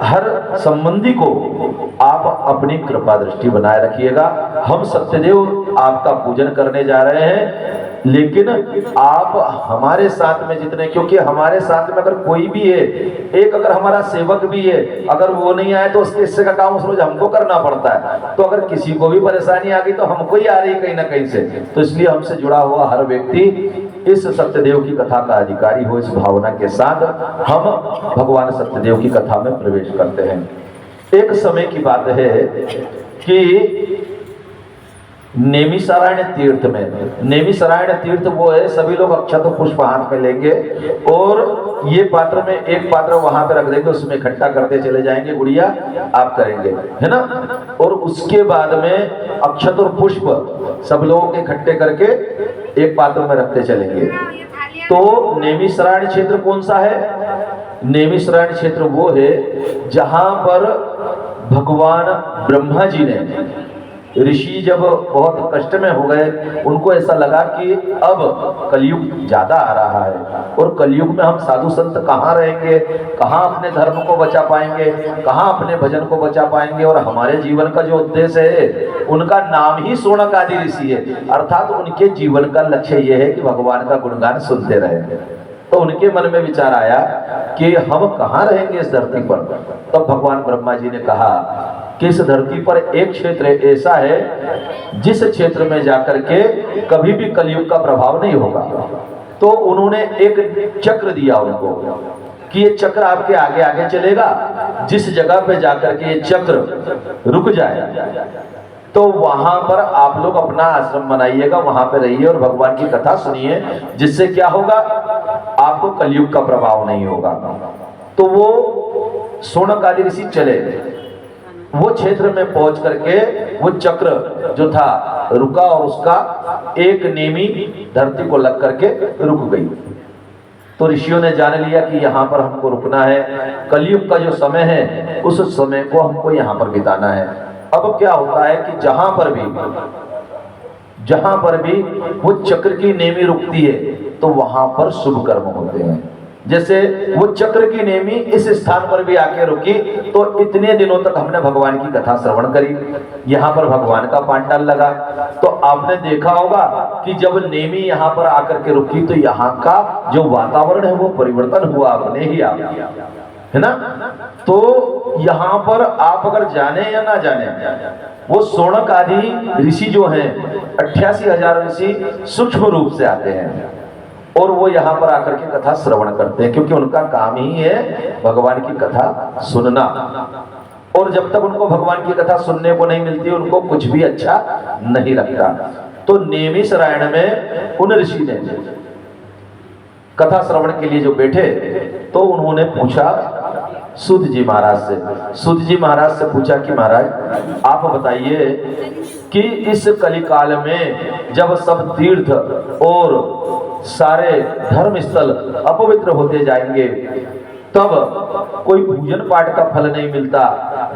हर संबंधी को आप अपनी कृपा दृष्टि बनाए रखिएगा। हम सत्यदेव आपका पूजन करने जा रहे हैं, लेकिन आप हमारे साथ में जितने, क्योंकि हमारे साथ में अगर कोई भी है, एक अगर हमारा सेवक भी है, अगर वो नहीं आए तो उसके हिस्से का काम उस रोज हमको करना पड़ता है। तो अगर किसी को भी परेशानी आ गई तो हमको ही आ रही कहीं ना कहीं से। तो इसलिए हमसे जुड़ा हुआ हर व्यक्ति इस सत्यदेव की कथा का अधिकारी हो, इस भावना के साथ हम भगवान सत्यदेव की कथा में प्रवेश करते हैं। एक समय की बात है कि नेमिषारण्य तीर्थ में, नेमिषारण्य तीर्थ वो है, सभी लोग अक्षत पुष्प हाथ में लेंगे और ये पात्र में एक पात्र वहां पे रख देंगे, उसमें इकट्ठा करते चले जाएंगे। गुड़िया आप करेंगे, है ना। और उसके बाद में अक्षत और पुष्प सब लोगों के इकट्ठे करके एक पात्र में रखते चलेंगे। तो नेमिषारण्य क्षेत्र कौन सा है? नेमिषारण्य क्षेत्र वो है जहां पर भगवान ब्रह्मा जी ने, ऋषि जब बहुत कष्ट में हो गए, उनको ऐसा लगा कि अब कलयुग ज्यादा आ रहा है और कलयुग में हम साधु संत कहाँ रहेंगे, कहाँ अपने धर्म को बचा पाएंगे, कहाँ अपने भजन को बचा पाएंगे। और हमारे जीवन का जो उद्देश्य है, उनका नाम ही शौनक आदि ऋषि है, अर्थात उनके जीवन का लक्ष्य यह है कि भगवान का गुणगान सुनते रहे। तो उनके मन में विचार आया कि हम कहाँ रहेंगे इस धरती पर। तब भगवान ब्रह्मा जी ने कहा कि इस धरती पर एक क्षेत्र ऐसा है जिस क्षेत्र में जाकर के कभी भी कलयुग का प्रभाव नहीं होगा। तो उन्होंने एक चक्र दिया उनको कि ये चक्र आपके आगे आगे चलेगा, जिस जगह पे जाकर के ये चक्र रुक जाए तो वहां पर आप लोग अपना आश्रम बनाइएगा, वहां पे रहिए और भगवान की कथा सुनिए, जिससे क्या होगा, आपको कलयुग का प्रभाव नहीं होगा। तो वो शौनक आदि ऋषि चले, वो क्षेत्र में पहुंच करके वो चक्र जो था रुका और उसका एक नेमी धरती को लग करके रुक गई। तो ऋषियों ने जान लिया कि यहाँ पर हमको रुकना है, कलयुग का जो समय है उस समय को हमको यहाँ पर बिताना है। अब क्या होता है कि जहां पर भी वो चक्र की नेमी रुकती है तो वहां पर शुभ कर्म होते हैं। जैसे वो चक्र की नेमी इस स्थान पर भी आके रुकी तो इतने दिनों तक हमने भगवान की कथा श्रवण करी, यहाँ पर भगवान का पांडाल लगा। तो आपने देखा होगा कि जब नेमी यहाँ पर आकर के रुकी तो यहाँ का जो वातावरण है वो परिवर्तन हुआ अपने ही आप, है ना। तो यहाँ पर आप अगर जाने या ना जाने, वो शौनक आदि ऋषि जो हैं 88,000 ऋषि सूक्ष्म रूप से आते हैं और वो यहाँ पर आकर के कथा श्रवण करते हैं, क्योंकि उनका काम ही है भगवान की कथा सुनना। और जब तक उनको भगवान की कथा सुनने को नहीं मिलती उनको कुछ भी अच्छा नहीं लगता। तो नेमिषारण्य में उन ऋषि ने कथा श्रवण के लिए जो बैठे तो उन्होंने पूछा सूत जी महाराज से, सूत जी महाराज से पूछा कि महाराज आप बताइए कि इस कलिकाल में जब सब तीर्थ और सारे धर्म स्थल अपवित्र होते जाएंगे, तब कोई पूजन पाठ का फल नहीं मिलता,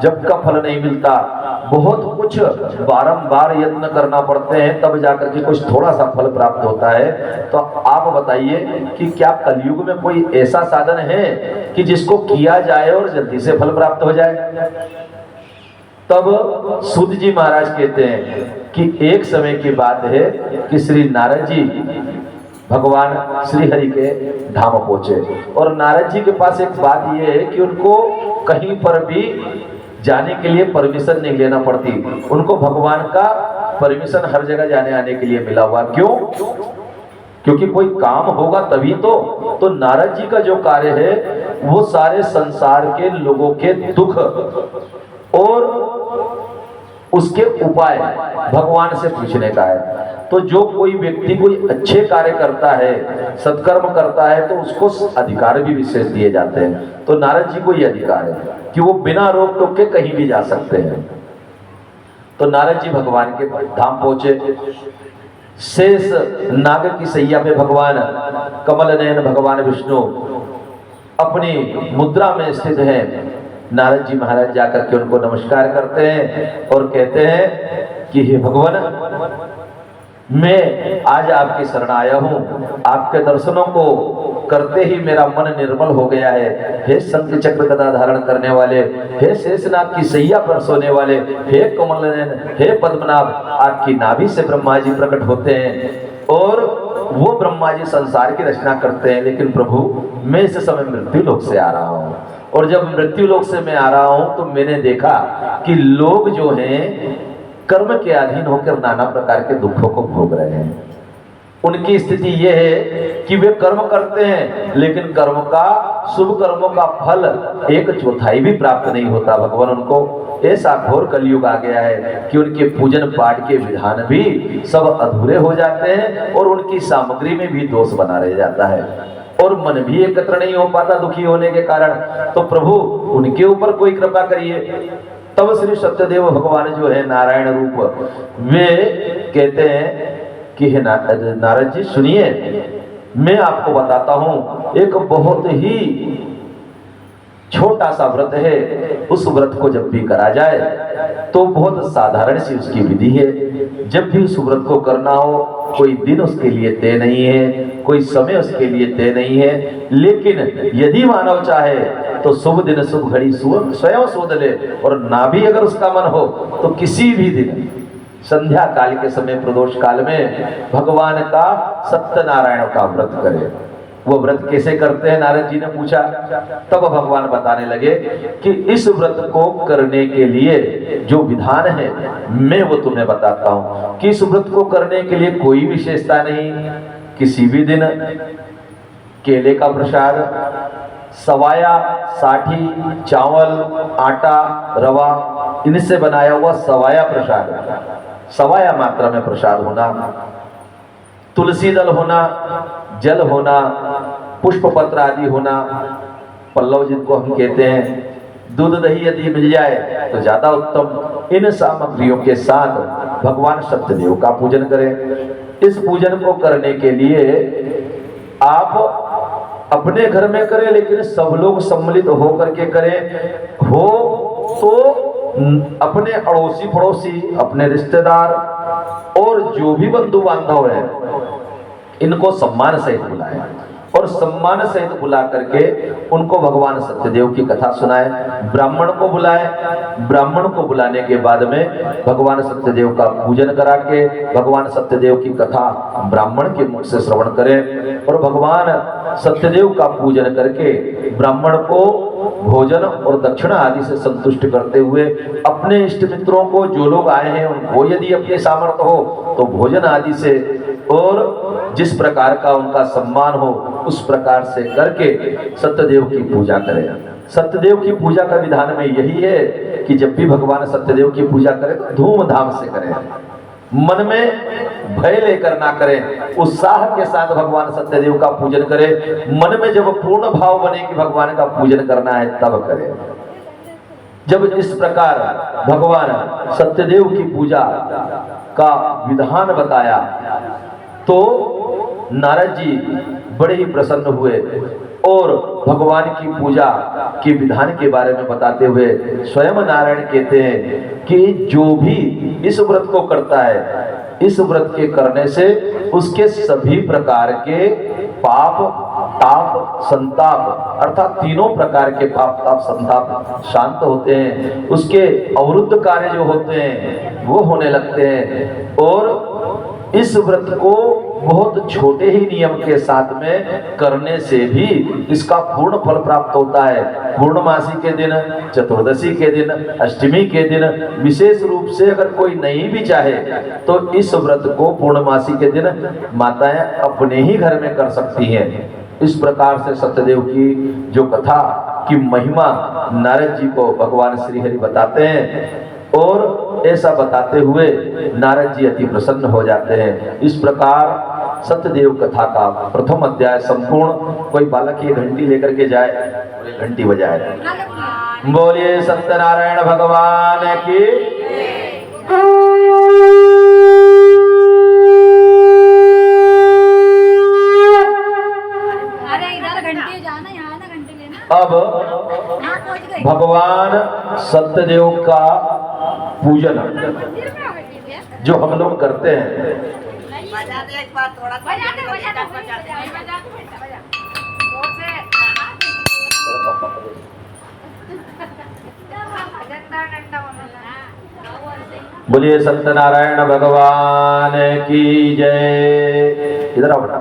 जप का फल नहीं मिलता, बहुत कुछ बारंबार यत्न करना पड़ते हैं तब जाकर के कुछ थोड़ा सा फल प्राप्त होता है। तो आप बताइए कि क्या कलयुग में कोई ऐसा साधन है कि जिसको किया जाए और जल्दी से फल प्राप्त हो जाए। तब सूत जी महाराज कहते हैं कि एक समय की बात है कि श्री नारद जी भगवान श्री हरि के धाम पहुंचे और नारद जी के पास एक बात यह है कि उनको कहीं पर भी जाने के लिए परमिशन नहीं लेना पड़ती, उनको भगवान का परमिशन हर जगह जाने आने के लिए मिला हुआ। क्यों? क्योंकि कोई काम होगा तभी तो नारद जी का जो कार्य है वो सारे संसार के लोगों के दुख और उसके उपाय भगवान से पूछने का है। तो जो कोई व्यक्ति कोई अच्छे कार्य करता है, सत्कर्म करता है, तो उसको अधिकार भी विशेष दिए जाते हैं। तो नारद जी को ये अधिकार है कि वो बिना रोक टोक के कहीं भी जा सकते हैं। तो नारद जी भगवान के धाम पहुंचे, शेष नाग की सैया पे भगवान कमल नयन भगवान विष्णु अपनी मुद्रा में स्थित है। नारद जी महाराज जाकर के उनको नमस्कार करते हैं और कहते हैं कि हे भगवान, मैं आज आपकी शरण आया हूँ, आपके दर्शनों को करते ही मेरा मन निर्मल हो गया है। हे शंख चक्र गदा धारण करने वाले, हे शेषनाग की सैया पर सोने वाले, हे कमल नयन, हे पद्मनाभ, आपकी नाभि से ब्रह्मा जी प्रकट होते हैं और वो ब्रह्मा जी संसार की रचना करते हैं। लेकिन प्रभु मैं इस समय मृत्यु लोक से आ रहा हूँ, और जब मृत्यु लोक से मैं आ रहा हूँ तो मैंने देखा कि लोग जो हैं कर्म के अधीन होकर नाना प्रकार के दुखों को भोग रहे हैं। उनकी स्थिति यह है कि वे कर्म करते हैं लेकिन कर्म का, शुभ कर्मों का फल 1/4 भी प्राप्त नहीं होता। भगवान उनको ऐसा घोर कलयुग आ गया है कि उनके पूजन पाठ के विधान भी सब अधूरे हो जाते हैं और उनकी सामग्री में भी दोष बना रह जाता है और मन भी एकत्र नहीं हो पाता दुखी होने के कारण। तो प्रभु उनके ऊपर कोई कृपा करिए। तब श्री सत्यदेव भगवान जो है नारायण रूप, वे कहते हैं कि हे नारद जी सुनिए, मैं आपको बताता हूं एक बहुत ही छोटा सा व्रत है। उस व्रत को जब भी करा जाए तो बहुत साधारण सी उसकी विधि है। जब भी उस व्रत को करना हो, कोई दिन उसके लिए तय नहीं है, कोई समय उसके लिए तय नहीं है, लेकिन यदि मानव चाहे तो शुभ दिन शुभ घड़ी स्वयं शोध ले, और ना भी अगर उसका मन हो तो किसी भी दिन संध्या काल के समय प्रदोष काल में भगवान का सत्यनारायण का व्रत करे। वो व्रत कैसे करते हैं नारद जी ने पूछा। तब भगवान बताने लगे कि इस व्रत को करने के लिए जो विधान है मैं वो तुम्हें बताता हूं कि इस व्रत को करने के लिए कोई विशेषता नहीं। किसी भी दिन केले का प्रसाद, सवाया, साठी, चावल, आटा, रवा, इनसे बनाया हुआ सवाया प्रसाद, सवाया मात्रा में प्रसाद होना, तुलसी दल होना, जल होना, पुष्प पत्र आदि होना, पल्लव जिनको हम कहते हैं, दूध दही यदि मिल जाए तो ज्यादा उत्तम। इन सामग्रियों के साथ भगवान सत्यदेव का पूजन करें। इस पूजन को करने के लिए आप अपने घर में करें, लेकिन सब लोग सम्मिलित होकर के करें। हो तो अपने अड़ोसी पड़ोसी, अपने रिश्तेदार और जो भी बंधु बांधव है इनको सम्मान सहित बुलाएं और सम्मान सहित बुला करके उनको भगवान सत्यदेव की कथा सुनाएं। ब्राह्मण को बुलाएं, ब्राह्मण को बुलाने के बाद में भगवान सत्यदेव का पूजन करा के भगवान सत्यदेव की कथा ब्राह्मण के मुख से श्रवण करें और भगवान सत्यदेव का पूजन करके ब्राह्मण को भोजन और दक्षिणा आदि से संतुष्ट करते हुए अपने इष्ट मित्रों को, जो लोग आए हैं उनको यदि अपने सामर्थ्य हो तो भोजन आदि से और जिस प्रकार का उनका सम्मान हो उस प्रकार से करके सत्यदेव की पूजा करें। सत्यदेव की पूजा का विधान में यही है कि जब भी भगवान सत्यदेव की पूजा करें तो धूमधाम से करें, मन में भय लेकर ना करें, उत्साह के साथ भगवान सत्यदेव का पूजन करें। मन में जब पूर्ण भाव बने कि भगवान का पूजन करना है तब करें। जब इस प्रकार भगवान सत्यदेव की पूजा का विधान बताया तो नारद जी बड़े ही प्रसन्न हुए और भगवान की पूजा के विधान के बारे में बताते हुए स्वयं नारायण कहते हैं कि जो भी इस व्रत को करता है, इस व्रत के करने से उसके सभी प्रकार के पाप, ताप, संताप अर्थात तीनों प्रकार के पाप, ताप, संताप शांत होते हैं। उसके अवरुद्ध कार्य जो होते हैं वो होने लगते हैं और इस व्रत को बहुत छोटे ही नियम के साथ में करने से भी इसका पूर्ण फल प्राप्त होता है। पूर्णमासी के दिन, चतुर्दशी के दिन, अष्टमी के दिन विशेष रूप से अगर कोई नहीं भी चाहे तो इस व्रत को पूर्णमासी के दिन माताएं अपने ही घर में कर सकती हैं। इस प्रकार से सत्यदेव की जो कथा की महिमा नारद जी को भगवान श्री हरि बताते हैं और ऐसा बताते हुए नारद जी अति प्रसन्न हो जाते हैं। इस प्रकार सत्यदेव कथा का प्रथम अध्याय संपूर्ण। कोई बालक ये घंटी लेकर के जाए और ये घंटी बजाए। बोलिए सत्यनारायण भगवान की। अब भगवान सत्यदेव का पूजन जो हम लोग करते हैं, बोलिए सत्यनारायण भगवान की जय। इधर आओ बेटा।